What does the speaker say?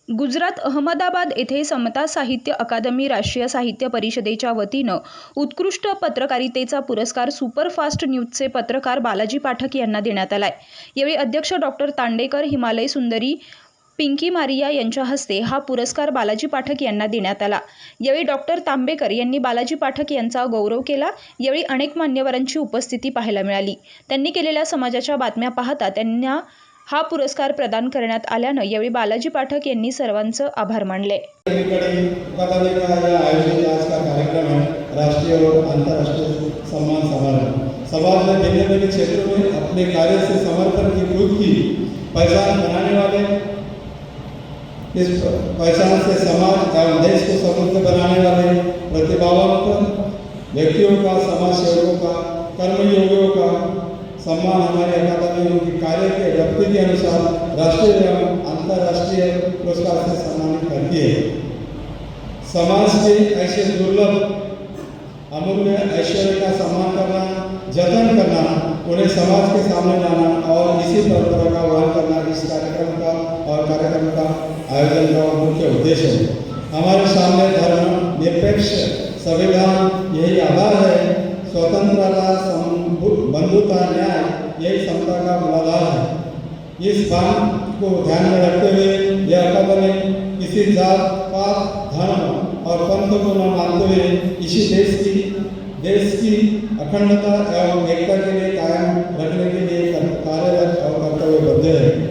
गुजरात अहमदाबाद येथे समता साहित्य अकादमी राष्ट्रीय साहित्य परिषदेच्या वतीनं उत्कृष्ट पत्रकारितेचा पुरस्कार सुपरफास्ट न्यूजचे पत्रकार बालाजी पाठक यांना देण्यात आलाय। यावेळी अध्यक्ष डॉक्टर तांडेकर, हिमालय सुंदरी पिंकी मारिया यांच्या हस्ते हा पुरस्कार बालाजी पाठक यांना देण्यात आला। यावेळी डॉक्टर तांबेकर यांनी बालाजी पाठक यांचा गौरव केला। यावेळी अनेक मान्यवरांची उपस्थिती पाहायला मिळाली। त्यांनी केलेल्या समाजाच्या बातम्या पाहता त्यांना हा पुरस्कार प्रदान करण्यात आल्यानं यावेळी बालाजी पाठक यांनी सर्वांचं आभार मानले। राष्ट्रीय और अंतर्राष्ट्रीय सम्मान समारोह समाज में भिन्न भिन्न क्षेत्रों में अपने कार्य से समर्पण की खुद की पहचान बनाने वाले, इस पहचान से समाज एवं देश को समृद्ध बनाने वाले प्रतिभावंत व्यक्तियों का, समाज सेवकों का, कर्मयोगियों का सम्मान हमारे अकादमी उनके कार्य के व्याप्ति के अनुसार राष्ट्रीय एवं अंतर्राष्ट्रीय पुरस्कार से सम्मानित करती है। समाज के ऐसे दुर्लभ अमूल्य ऐश्वर्य का सम्मान करना, जतन करना, उन्हें समाज के सामने लाना और इसी परंपरा का वहन करना इस कार्यक्रम का आयोजन का मुख्य उद्देश्य है। हमारे सामने धर्म निरपेक्ष संविधान यही आधार है। स्वतंत्रता, बंधुता, न्याय यही समता का मूलाधार है। इस बात को ध्यान में रखते हुए यह अकादमी किसी जात पात, धर्म और पंथ को न मानते हुए इसी देश की अखंडता एवं एकता के लिए कायम रखने के लिए कार्यरत और कर्तव्यबद्ध है।